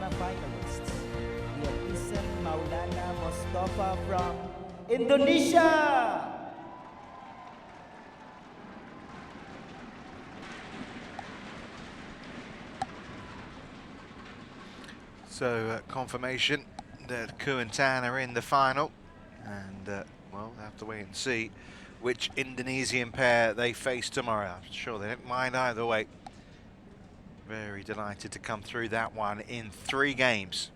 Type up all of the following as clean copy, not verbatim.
semifinalists. We have Ihsan Maulana Mustofa from Indonesia. So confirmation that Ku and Tan are in the final, and well, we'll have to wait and see which Indonesian pair they face tomorrow. I'm sure they don't mind either way. Very delighted to come through that one in 3 games.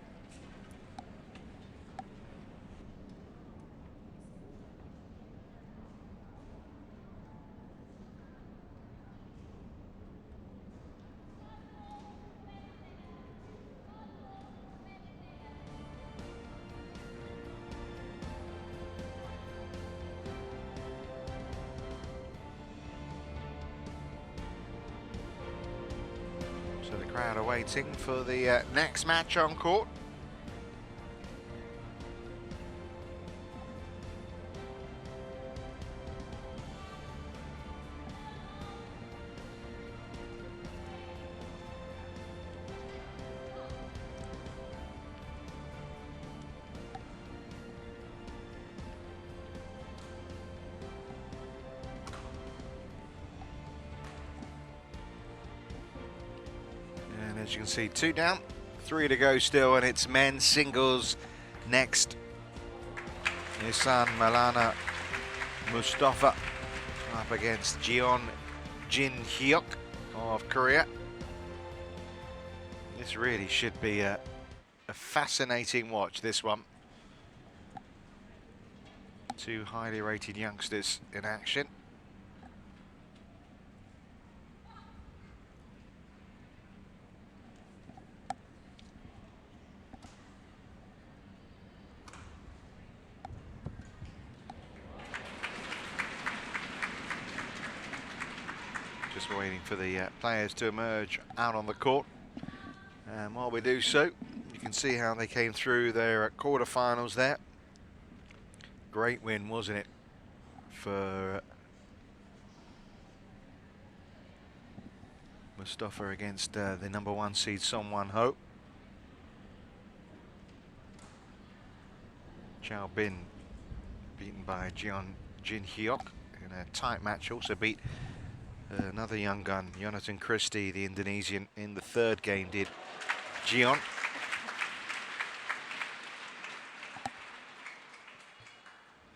So the crowd are waiting for the next match on court. As you can see, 2 down, 3 to go still, and it's men's singles next. Ihsan Maulana Mustofa up against Jeon Hyeok Jin of Korea. This really should be a fascinating watch, this one. 2 highly rated youngsters in action. Just waiting for the players to emerge out on the court. And while we do so, you can see how they came through their quarterfinals there. Great win, wasn't it, for Mustofa against the #1 seed Son Won-ho. Chao Bin beaten by Jeon Hyeok in a tight match. Also beat another young gun, Jonathan Christie, the Indonesian, in the 3rd game, did Jeon.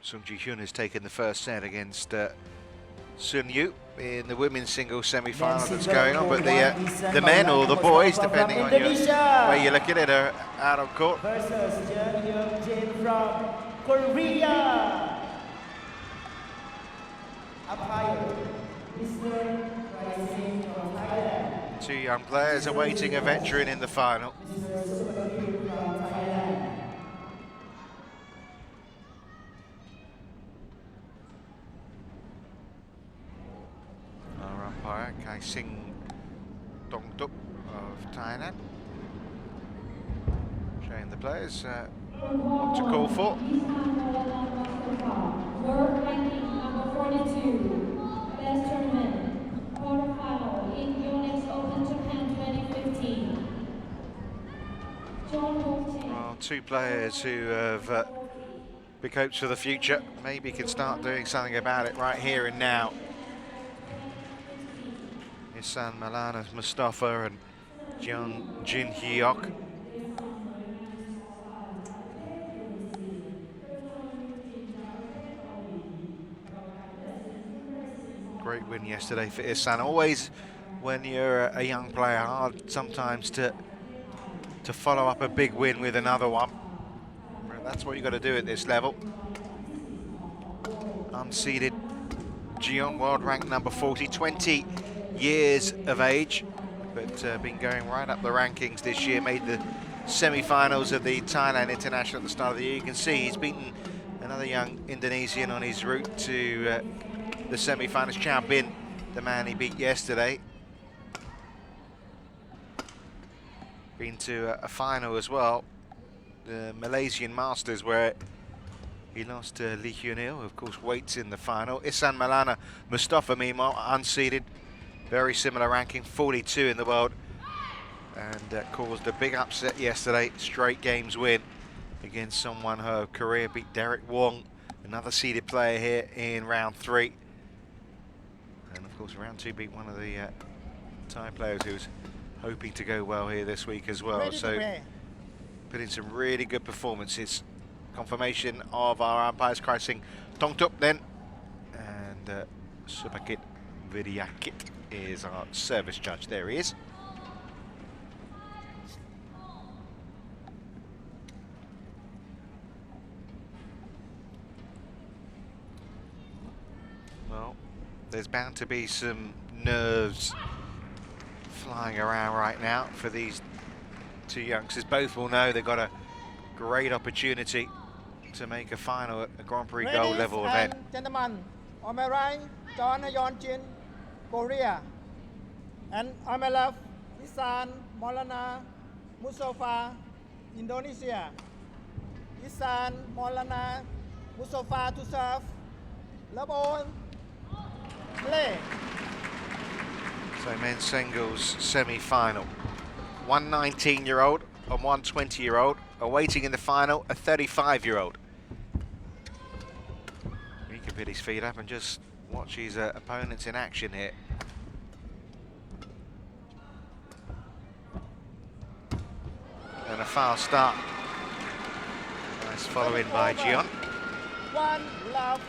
Sung Ji-hyun has taken the 1st set against Sun Yu in the women's singles semi-final that's going on, but the men or the boys, depending on where you look at it, are out on court. Versus Jeon Hyeok Jin from Korea. Umpire. 2 young players awaiting a veteran in the final. Our umpire, Kai Sing Dongduk of Thailand, showing the players what to call for. World ranking number 42. Best tournament, quarterfinal in Yonex Open Japan 2015. Jeon Hyeok Jin. Well, 2 players who have big hopes for the future. Maybe can start doing something about it right here and now. Ihsan Maulana Mustofa and Jeon Hyeok. Great win yesterday for Ihsan. Always, when you're a young player, hard sometimes to follow up a big win with another one. That's what you got to do at this level. Unseeded Jeon, world rank number 40, 20 years of age, but been going right up the rankings this year. Made the semi-finals of the Thailand International at the start of the year. You can see he's beaten another young Indonesian on his route to the semi-finals. Chao Bin, the man he beat yesterday. Been to a final as well, the Malaysian Masters, where he lost to Lee Hyun-il, who of course waits in the final. Ihsan Maulana Mustofa, meanwhile, unseeded, very similar ranking, 42 in the world. and caused a big upset yesterday. Straight games win against someone her career, beat Derek Wong, another seeded player here in round 3. And of course round 2 beat one of the Thai players who's hoping to go well here this week as well. So put in some really good performances. Confirmation of our umpires crossing Tongtup then, and Subakit Vidyakit is our service judge. There he is. Well, there's bound to be some nerves flying around right now for these two youngsters. Both will know they've got a great opportunity to make a final at a Grand Prix gold level event. Ladies and gentlemen, on my right, Jeon Hyeok Jin, Korea, and on my left, Ihsan Maulana Mustofa, Indonesia. Ihsan Maulana Mustofa to serve. Love all. Play. So men's singles semi-final. One 19-year-old and one 20-year-old awaiting in the final a 35-year-old. He can put his feet up and just watch his opponents in action here. And a fast start. Nice following by Jeon. One love.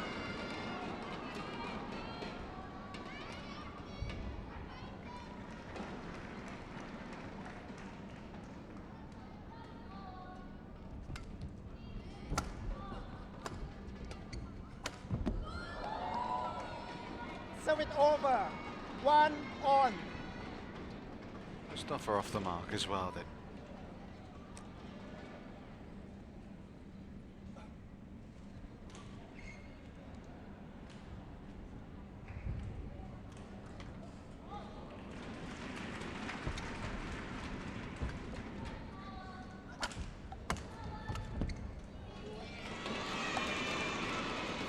Serve it over. One on. Mustofa off the mark as well then.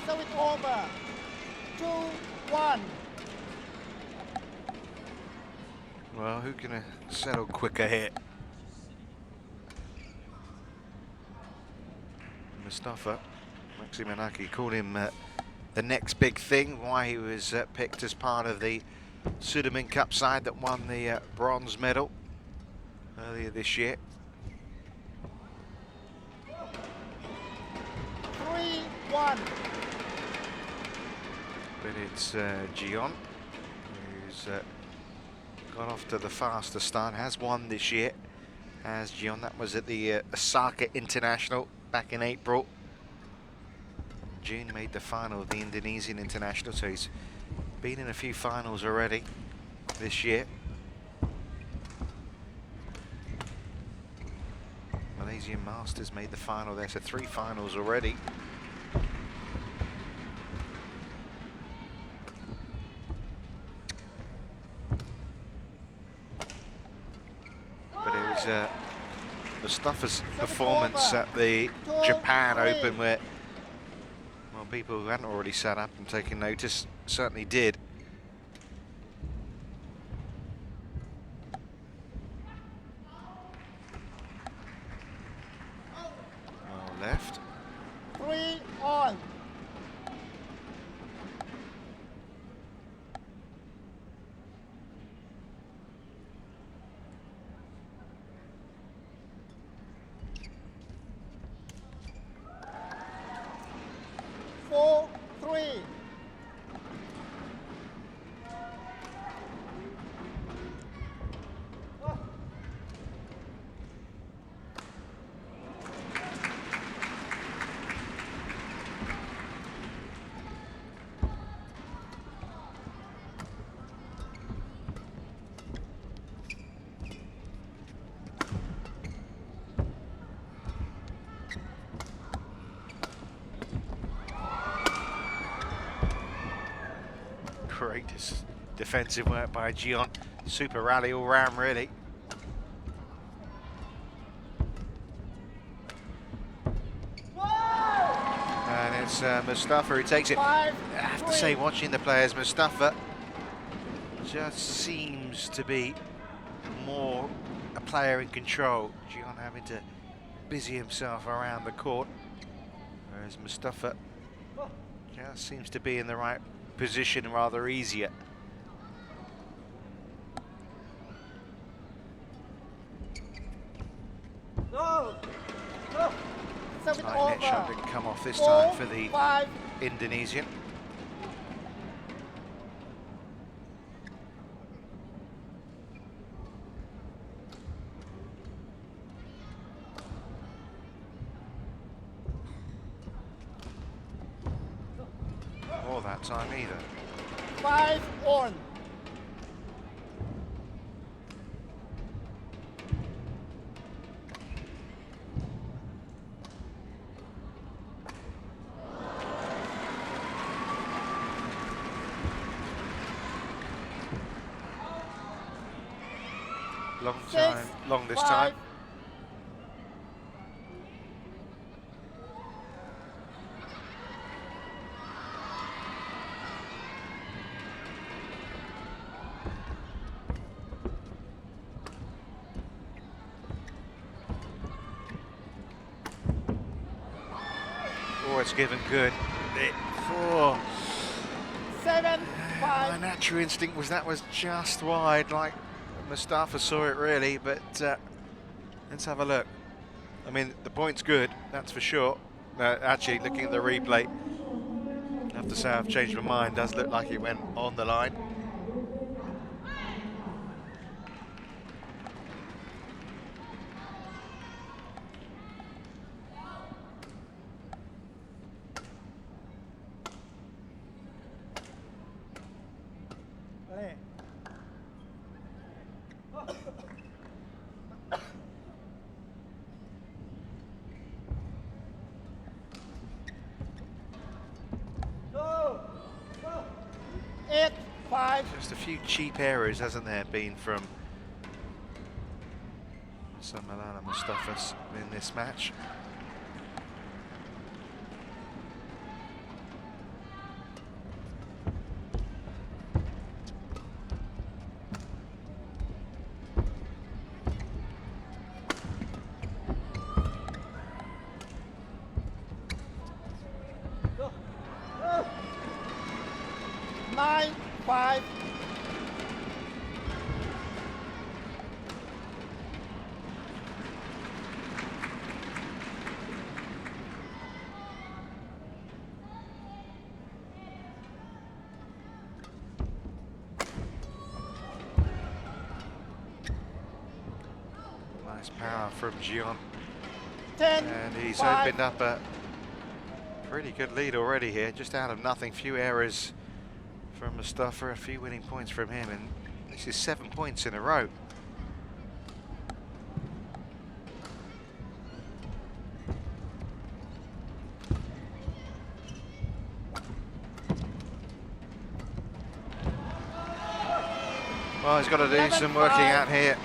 Serve it over. 2-1. Well, who can settle quicker here? Mustofa, Maximanaki called him the next big thing, why he was picked as part of the Sudirman Cup side that won the bronze medal earlier this year. 3-1. But it's Jeon who's got off to the faster start, has won this year as Jeon. That was at the Osaka International back in April. June made the final of the Indonesian International, so he's been in a few finals already this year. Malaysian Masters made the final there, so 3 finals already. But it was Mustofa's performance at the Japan Open where, well, people who hadn't already sat up and taken notice certainly did. Well, left. 3 on. Four, 3. Great defensive work by Jeon. Super rally all round, really. And it's Mustofa who takes it. I have to say, watching the players, Mustofa just seems to be more a player in control. Jeon having to busy himself around the court, whereas Mustofa just seems to be in the right position rather easier. Service Tight over. net shot didn't come off this 4, time for the 5. Indonesian. Or that time either. 5 on. Long this 5. time. Oh, it's given good. Oh. 7, My 5. natural instinct was that was just wide, like Mustafa saw it really, but let's have a look. I mean, the point's good, that's for sure. Actually, looking at the replay, I have to say I've changed my mind. Does look like it went on the line. Just a few cheap errors, hasn't there, been from Ihsan Maulana Mustofa in this match. Nine, 5. Nice power from Jeon. 10, And he's 5. opened up a pretty good lead already here, just out of nothing. Few errors from Mustofa, a few winning points from him, and this is 7 points in a row. Well, he's got to do some working out here,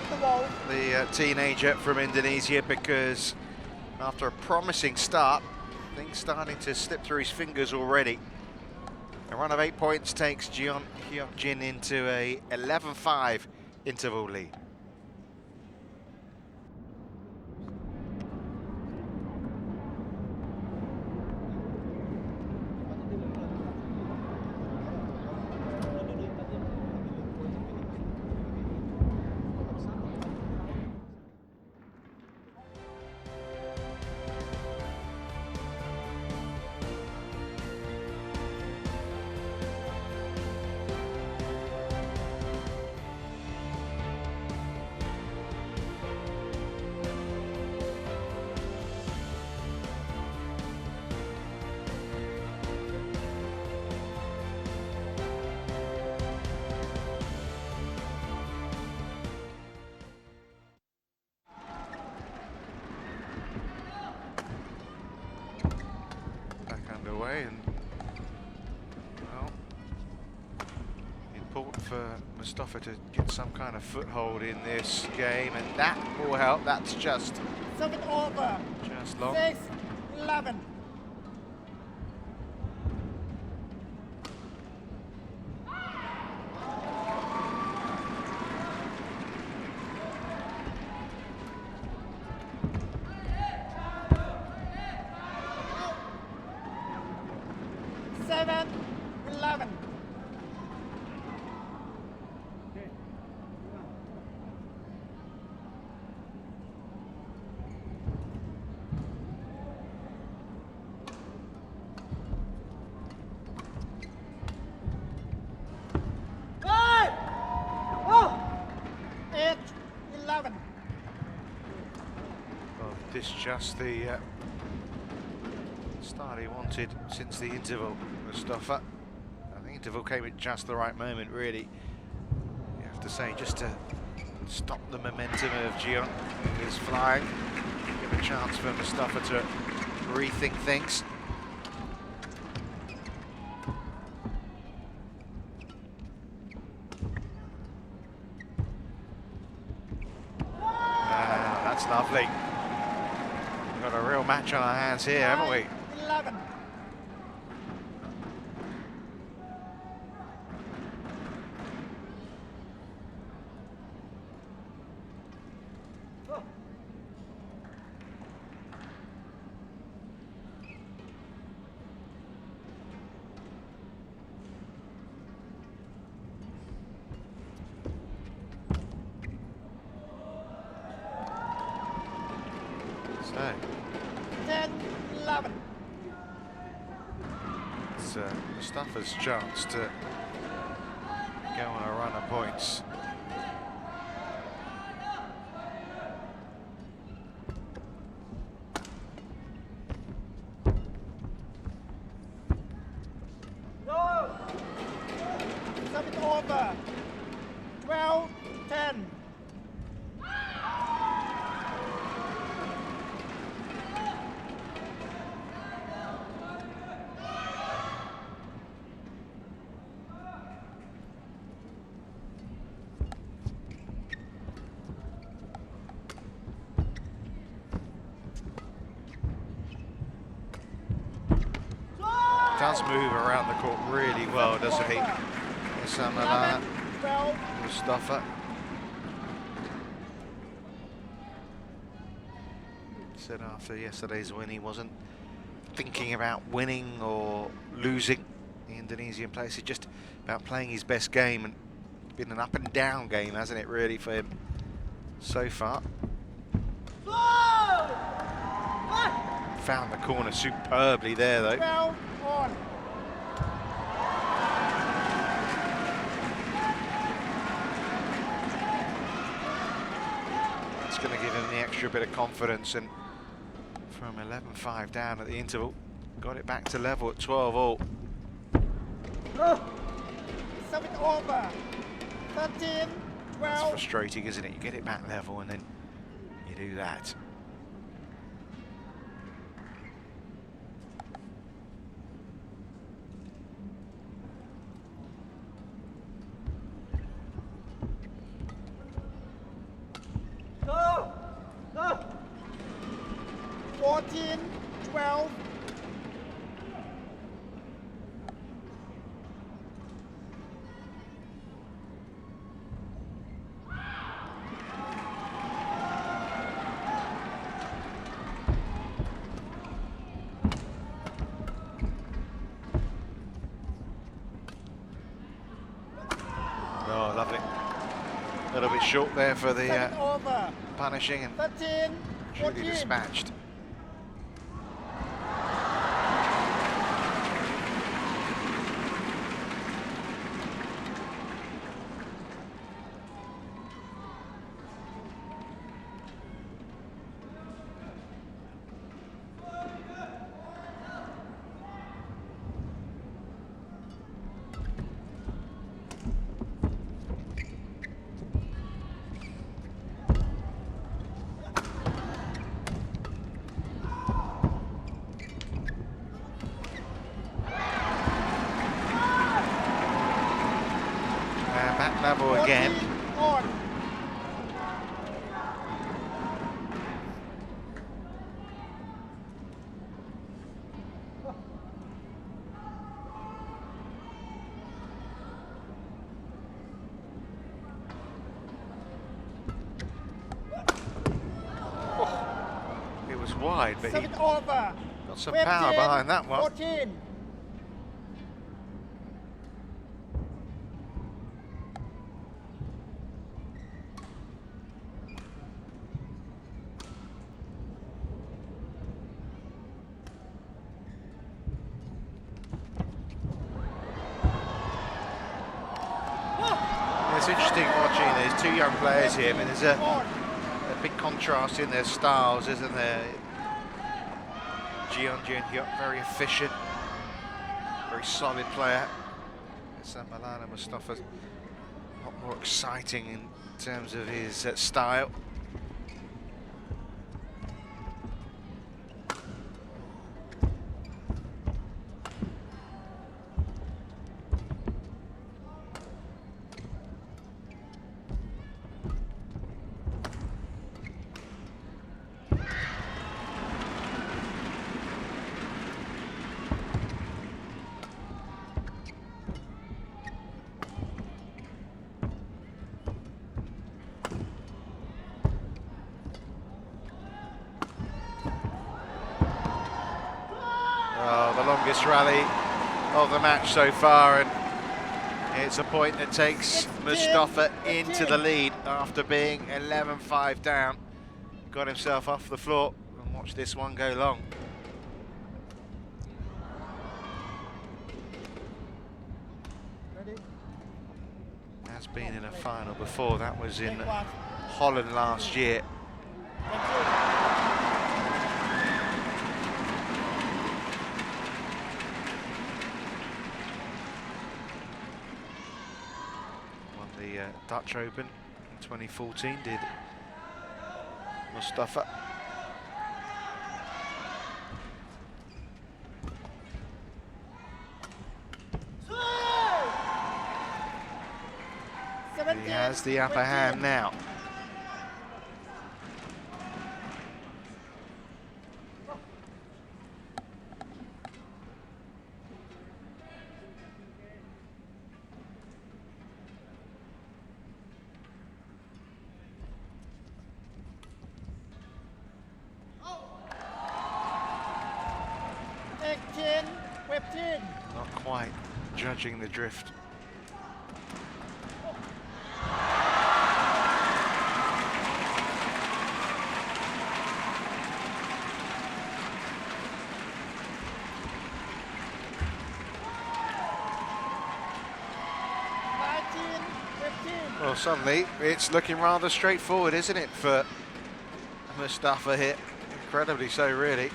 the teenager from Indonesia, because after a promising start, things starting to slip through his fingers already. A run of 8 points takes Jeon Hyeok Jin into a 11-5 interval lead. Away, and well, important for Mustofa to get some kind of foothold in this game, and that will help. That's just over. Just long. 6, 11. This just the start he wanted since the interval, Mustofa. The interval came at just the right moment, really. You have to say, just to stop the momentum of Jeon, who is flying. Give a chance for Mustofa to rethink things. That's lovely. We've got a real match on our hands here, haven't we? 11. So 10, 11. it's Mustafa's chance to go on a run of points. Service over. 12, 10. Does move around the court really well, doesn't he? Ihsan Maulana 12. Mustofa. Said after yesterday's win he wasn't thinking about winning or losing the Indonesian place. It's just about playing his best game, and it's been an up and down game, hasn't it, really, for him so far. Found the corner superbly there, though. 12 on. It's going to give him the extra bit of confidence, and from 11-5 down at the interval, got it back to level at 12 all. Service over. 13, It's 12. frustrating, isn't it? You get it back level and then you do that. Go! Go! 14, 12. Oh, lovely. A little bit short there for the Service over. punishing, and 13, truly 14. dispatched. Back level again. 14 on. It was wide, but he Service over. got some power behind that one. 14. It's interesting watching these two young players here. I mean, there's a big contrast in their styles, isn't there? Jeon Hyeok, very efficient, very solid player. Ihsan Maulana Mustofa, a lot more exciting in terms of his style. The longest rally of the match so far, and it's a point that takes Mustofa into the lead after being 11-5 down. Got himself off the floor and watched this one go long. Has been in a final before. That was in Holland last year. The Dutch Open in 2014 did Mustofa. He has the upper hand now. Not quite judging the drift. Well, suddenly it's looking rather straightforward, isn't it, for Mustofa here? Incredibly so, really.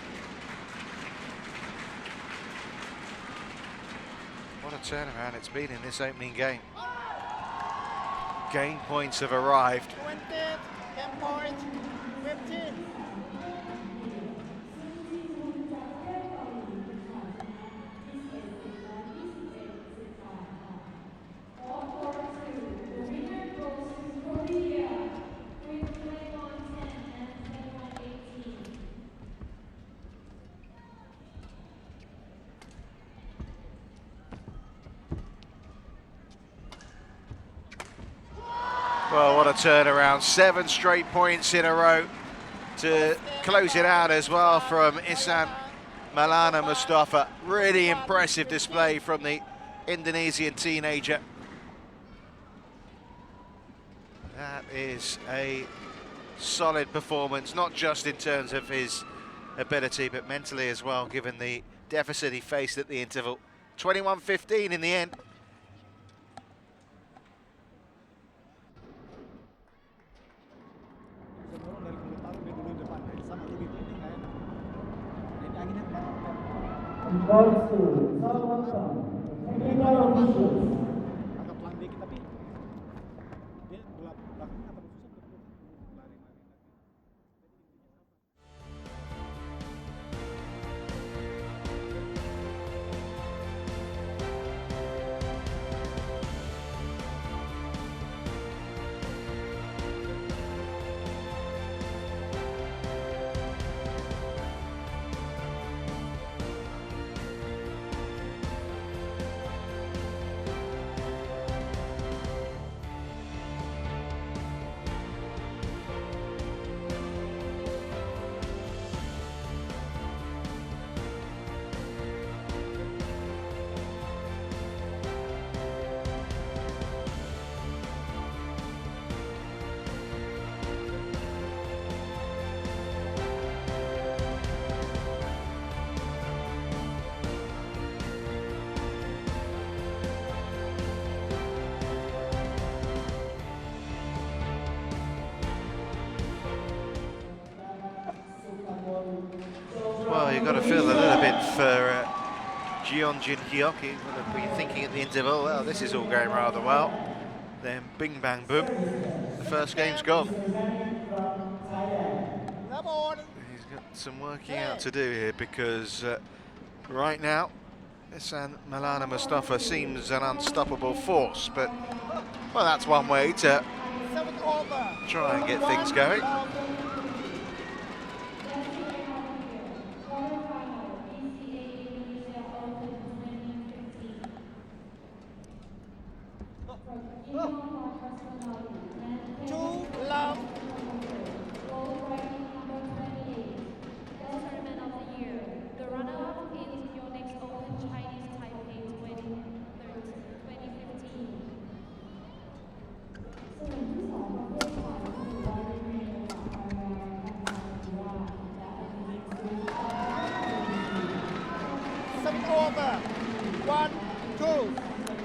What a turnaround it's been in this opening game. Game points have arrived. 20, 10 points, 15. Well, what a turnaround. 7 straight points in a row to close it out as well from Ihsan Maulana Mustofa. Really impressive display from the Indonesian teenager. That is a solid performance, not just in terms of his ability, but mentally as well, given the deficit he faced at the interval. 21-15 in the end. Agak pelan dikit tapi dia belakangnya terus susah lari-lari. got to feel a little bit for Jeon Hyeok. He would have been thinking at the interval, well, this is all going rather well. Then bing bang boom, the first game's gone. He's got some working out to do here because right now Ihsan Maulana Mustofa seems an unstoppable force, but well, that's one way to try and get things going.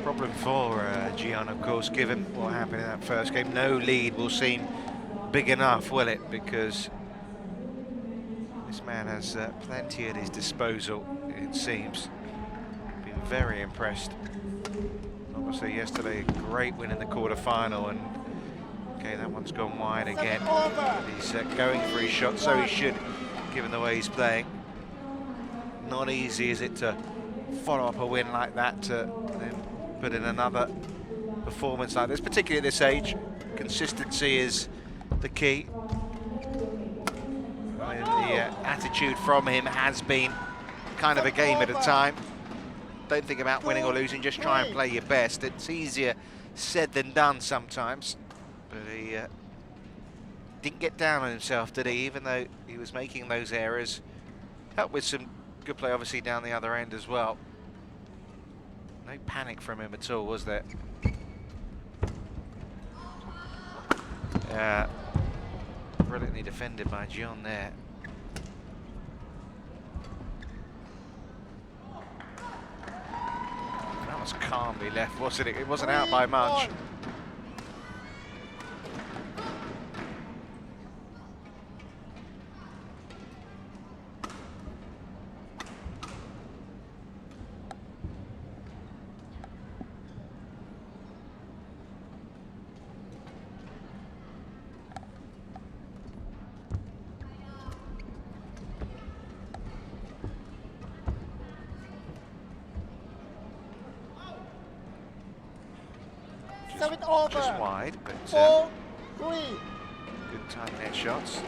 Problem for Jeon, of course, given what happened in that first game. No lead will seem big enough, will it? Because this man has plenty at his disposal, it seems. Been very impressed. Obviously, yesterday, a great win in the quarter-final, and okay, that one's gone wide again. He's going for his shot, so he should, given the way he's playing. Not easy, is it, to follow up a win like that, to then put in another performance like this, particularly at this age. Consistency is the key. I mean, the attitude from him has been kind of a game at a time. Don't think about winning or losing, just try and play your best. It's easier said than done sometimes, but he didn't get down on himself, did he? Even though he was making those errors. Helped with some good play, obviously, down the other end as well. No panic from him at all, was there? Brilliantly defended by Jeon there. That was calmly left, wasn't it? It wasn't out by much. Just wide, but good tight net shots.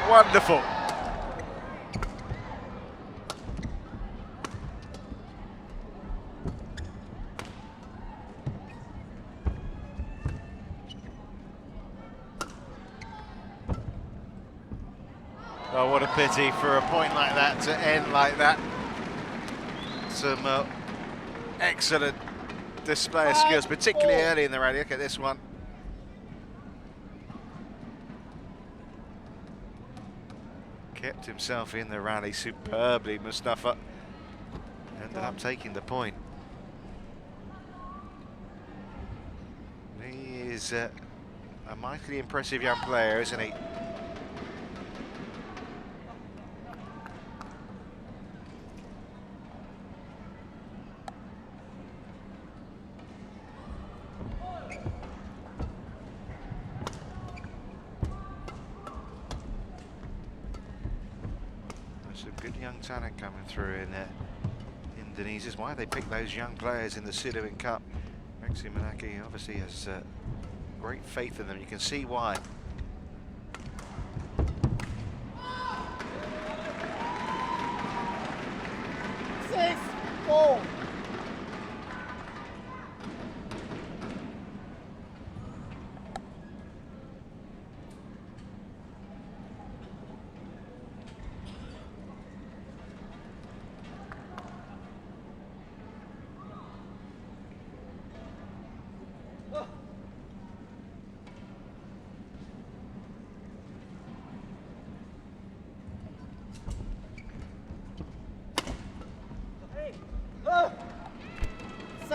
Wonderful. Oh, what a pity for a point like that to end like that. Some excellent display of skills, particularly early in the rally. Look at this one. Kept himself in the rally superbly, Mustofa. Ended up taking the point. He is a mightily impressive young player, isn't he? Some good young talent coming through in Indonesia. Why they pick those young players in the Sidoin Cup. Maxi Manaki obviously has great faith in them. You can see why.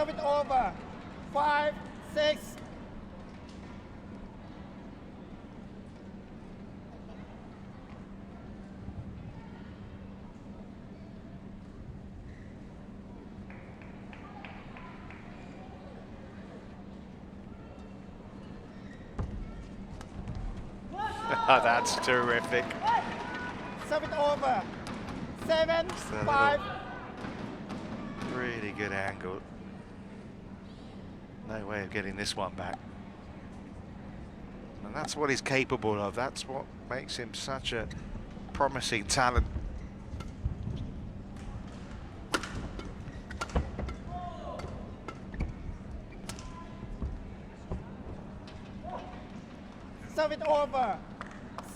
Serve it over. 5, 6. That's terrific. Serve it over. 7, Just a 5. Really good angle. No way of getting this one back. And that's what he's capable of. That's what makes him such a promising talent. Serve it over.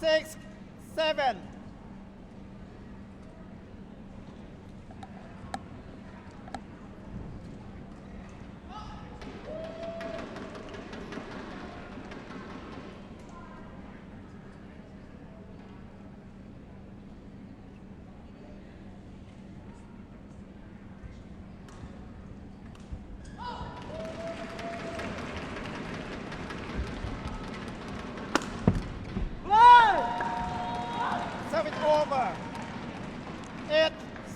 6, 7. Serve it over. 8,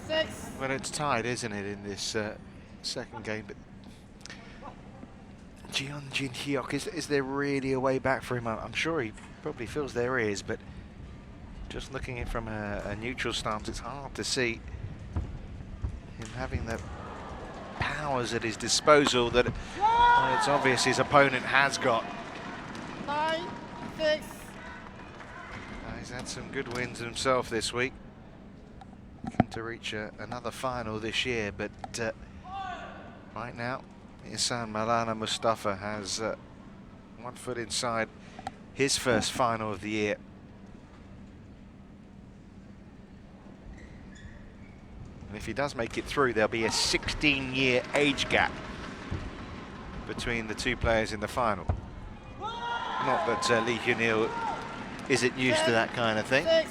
6. Well, it's tied, isn't it, in this second game? But Jeon Hyeok, is there really a way back for him? I'm sure he probably feels there is, but just looking at it from a neutral stance, it's hard to see him having the powers at his disposal that it's obvious his opponent has got. 9, 6. He's had some good wins himself this week. Looking to reach another final this year, but right now, Ihsan Maulana Mustofa has 1 foot inside his first final of the year. And if he does make it through, there'll be a 16-year age gap between the two players in the final. Not that Lee Hyun-il isn't used to that kind of thing. 6.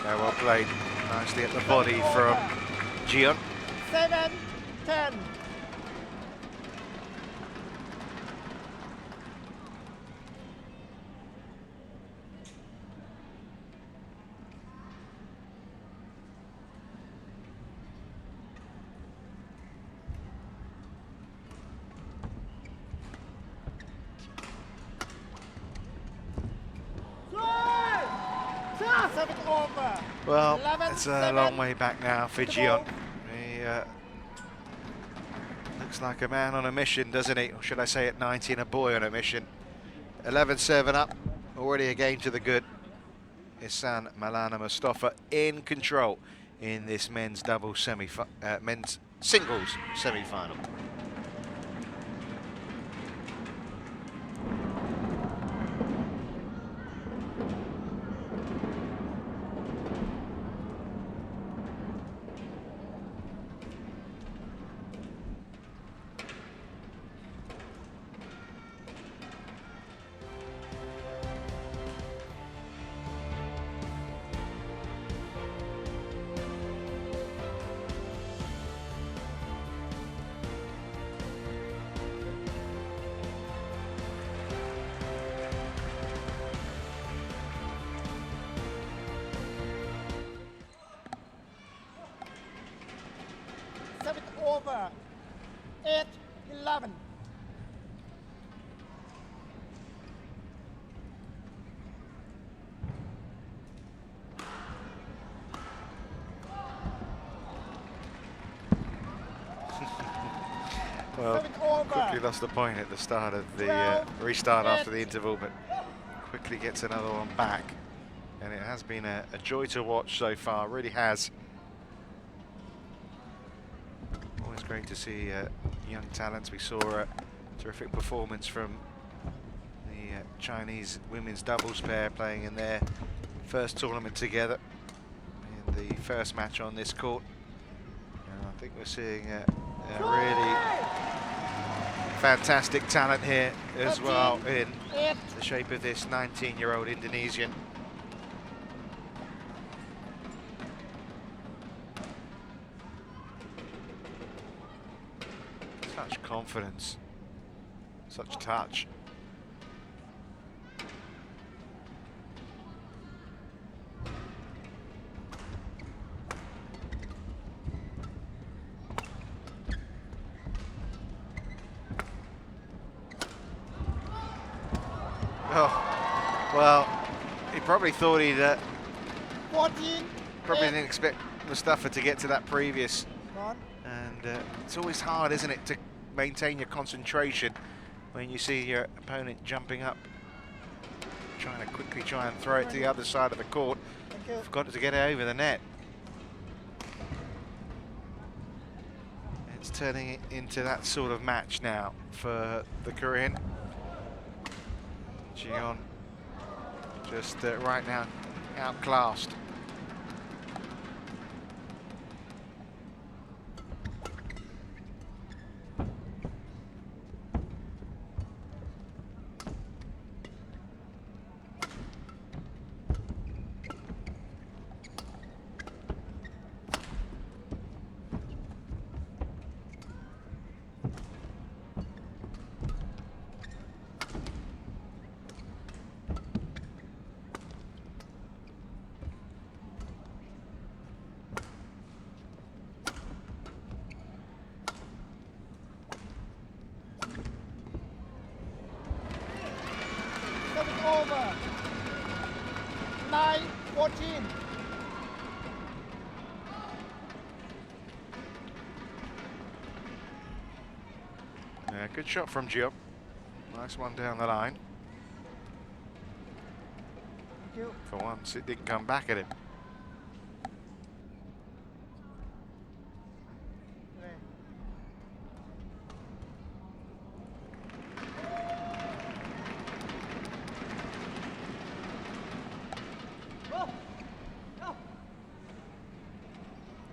Well played, nicely at the body from Jeon. 7, 10. Serve it over. Well, 11, it's a 7. long way back now for To Jeon. go. He looks like a man on a mission, doesn't he? Or should I say at 19, a boy on a mission. 11-7 up, already a game to the good. Ihsan Maulana Mustofa in control in this men's men's singles semi-final. Serve it over. 8, 11. Well, Serve it over. quickly lost the point at the start of the 12, restart after 8. the interval, but quickly gets another one back. And it has been a joy to watch so far, really has. Always great to see young talents. We saw Terrific performance from the Chinese women's doubles pair playing in their first tournament together in the first match on this court. And I think we're seeing a really fantastic talent here as well in the shape of this 19-year-old Indonesian. Such confidence, such touch. Oh, well, he probably thought he'd, probably didn't expect Mustofa to get to that previous. And it's always hard, isn't it, to maintain your concentration when you see your opponent jumping up, trying to quickly try and throw it to the other side of the court. Forgot to get it over the net. It's turning it into that sort of match now for the Korean. Jeon just right now outclassed. Over. 9-14. Yeah, good shot from Jeon. Nice one down the line. Thank you. For once, it didn't come back at him.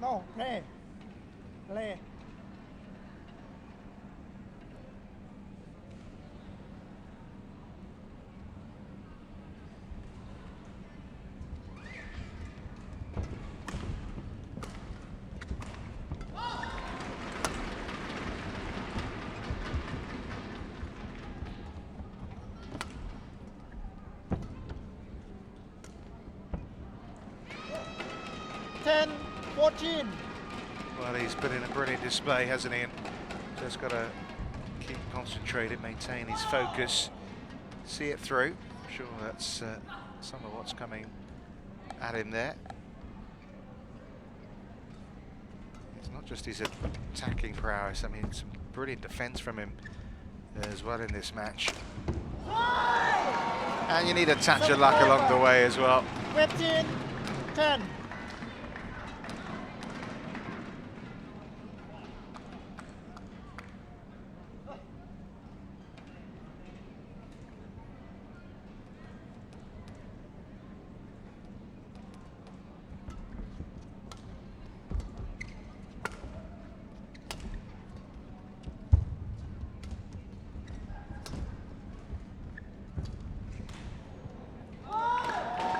No, play. Play. Ten, 14. Well, he's put in a brilliant display, hasn't he? And just got to keep concentrated, maintain his focus, see it through. I'm sure that's some of what's coming at him there. It's not just his attacking prowess. I mean, some brilliant defense from him as well in this match. And you need a touch of luck along the way as well. 15, 10.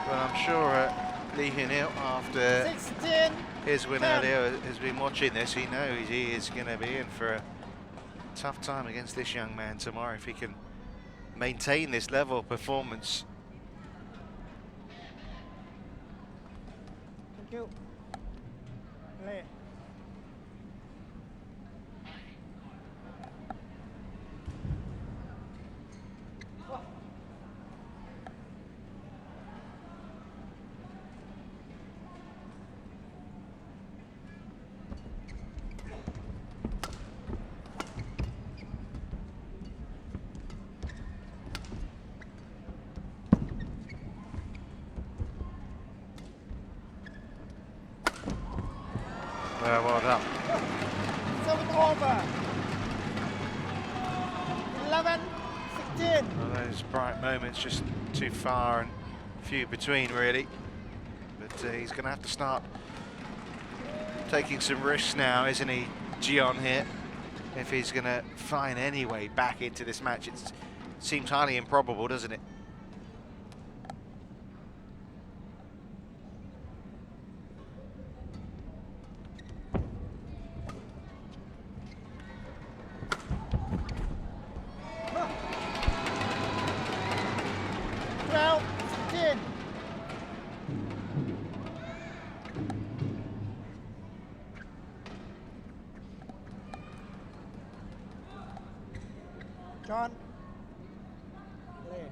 I'm sure Lee Hyun-il, after 16, his win 10. earlier, has been watching this. He knows he is going to be in for a tough time against this young man tomorrow if he can maintain this level of performance. Thank you. Play. Well done. 7 over. 11, 16. Well, those bright moments just too far and few between, really. But he's going to have to start taking some risks now, isn't he, Jeon here? If he's going to find any way back into this match. It seems highly improbable, doesn't it? John. Lay.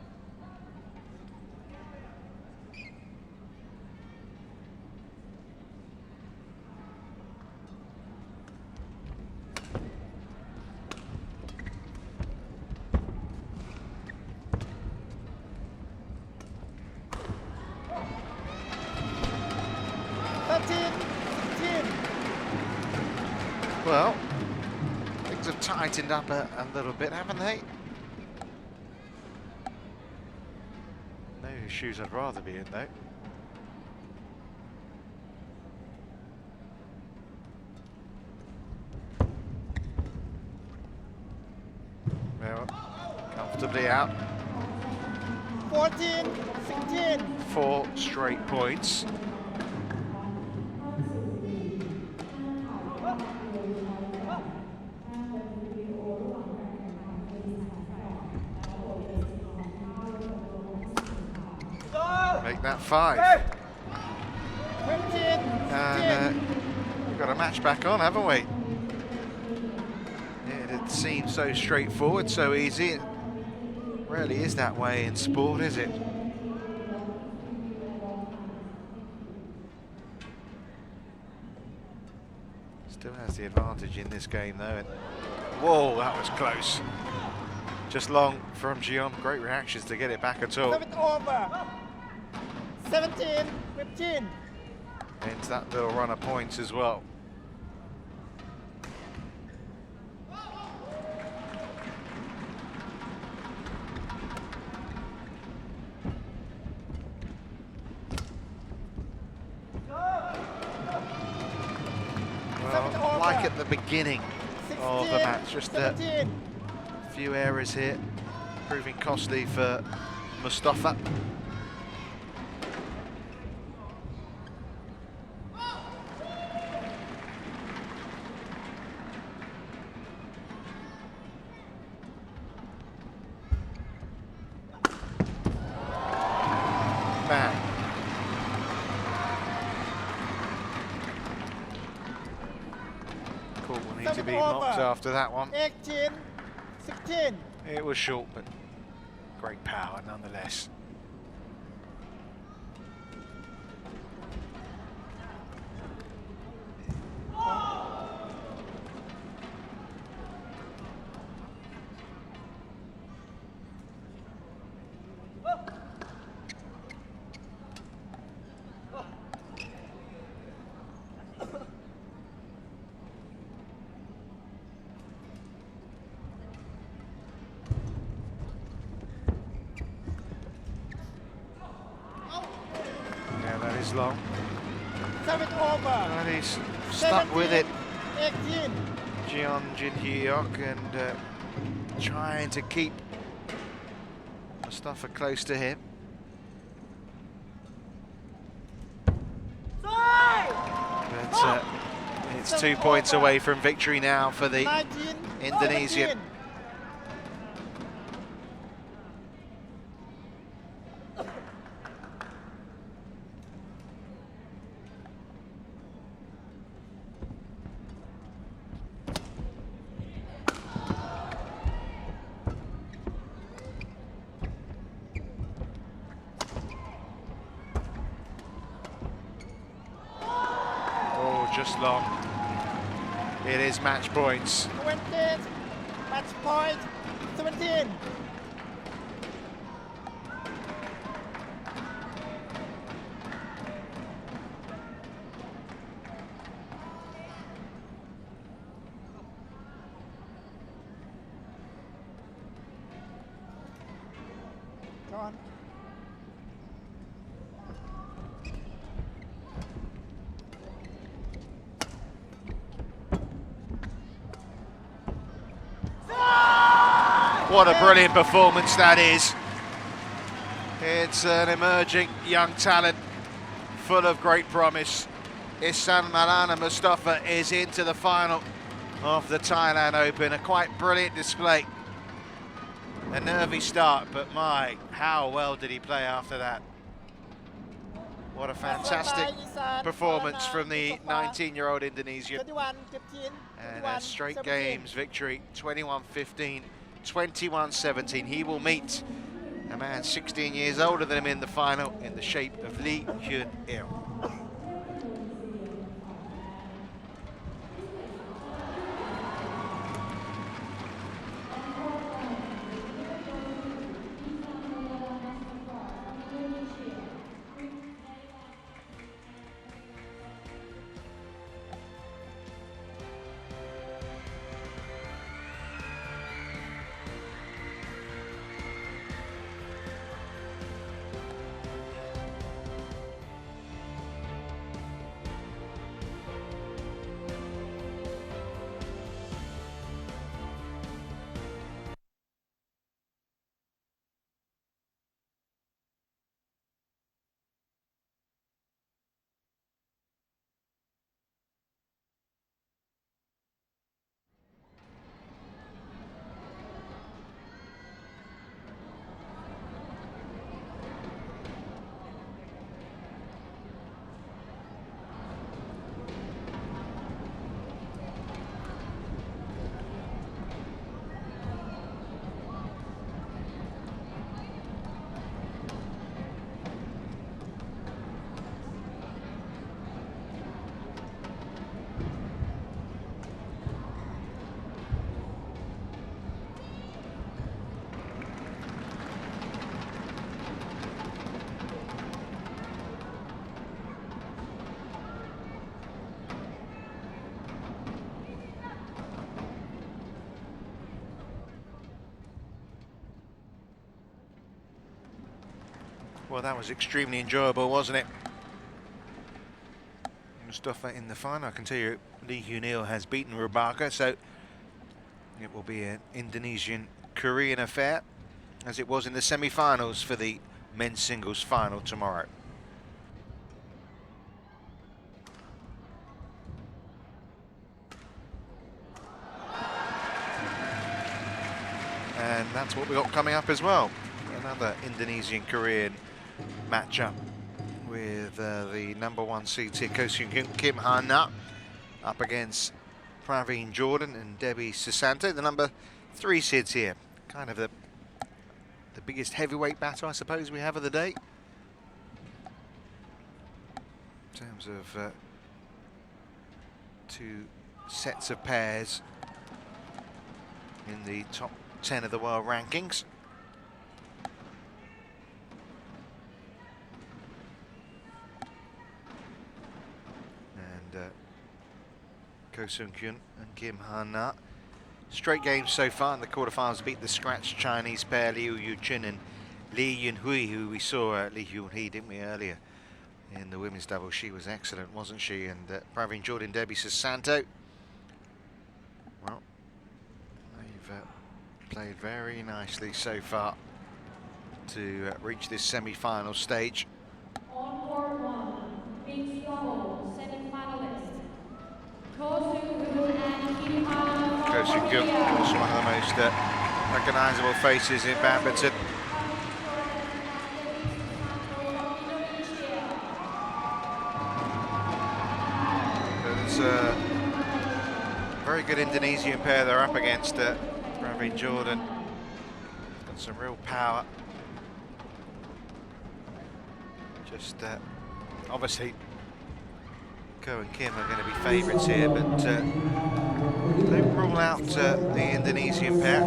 Well, things have tightened up a little bit, haven't they? No shoes I'd rather be in, though. Well, comfortably out. 14, 16. 4 straight points. Make that 5. 15, And we've got a match back on, haven't we? It seems so straightforward, so easy. It rarely is that way in sport, is it? Still has the advantage in this game, though. And whoa, that was close. Just long from Jeon. Great reactions to get it back at all. 7 over. 17, 15. Ends that little run of points as well. Well, like at the beginning of the match, just a few errors here, proving costly for Mustofa. Cool, will need to be mocked after that one. 18, 16. It was short, but great power nonetheless. Long. 7 over. And he's stuck with it. 18. Jeon Hyeok and trying to keep Mustofa close to him. But it's 2 points away from victory now for the 19, Indonesian. 17. Just long. It is match points. 20, match point, 17. Sean. What a brilliant performance that is. It's an emerging young talent, full of great promise. Ihsan Maulana Mustofa is into the final of the Thailand Open. A quite brilliant display. A nervy start, but my, how well did he play after that? What a fantastic performance from the 19-year-old Indonesian. 21-15. And a straight games victory, 21-15, 21-17. He will meet a man 16 years older than him in the final in the shape of Lee Jeon Hyeok. Well, that was extremely enjoyable, wasn't it? Mustofa in the final. I can tell you, Lee Jeon Hyeok has beaten Rubaka, so it will be an Indonesian-Korean affair, as it was in the semi-finals for the men's singles final tomorrow. And that's what we got coming up as well. Another Indonesian-Korean matchup with the #1 seeds here, Ko Seung-hyun, Kim Ha-na, up against Praveen Jordan and Debbie Susanto, the #3 seeds here. Kind of the biggest heavyweight battle, I suppose, we have of the day. In terms of two sets of pairs in the top 10 of the world rankings. Ko Seung-hyun and Kim Ha-na. Straight games so far in the quarterfinals, beat the scratch Chinese pair Liu Yu-chin and Lee Yun-hui, who we saw Lee Yun-hui, didn't we, earlier in the women's double. She was excellent, wasn't she? And Praveen Jordan, Debbie Susanto. Well, they've played very nicely so far to reach this semi-final stage. On court one, mixed double semi-finalist Ko Seung-hyun, of course, one of the most recognisable faces in badminton. There's a very good Indonesian pair they're up against. Praveen Jordan got some real power. Just obviously Ko and Kim are going to be favourites here, but don't rule out the Indonesian pair.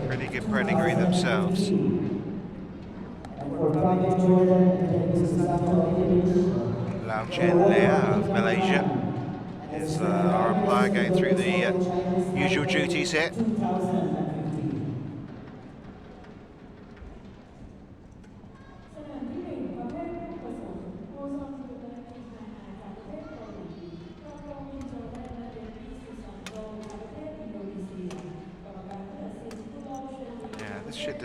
Pretty good pedigree themselves. Lau Chen Lea of Malaysia is our umpire, going through the usual duties here. This should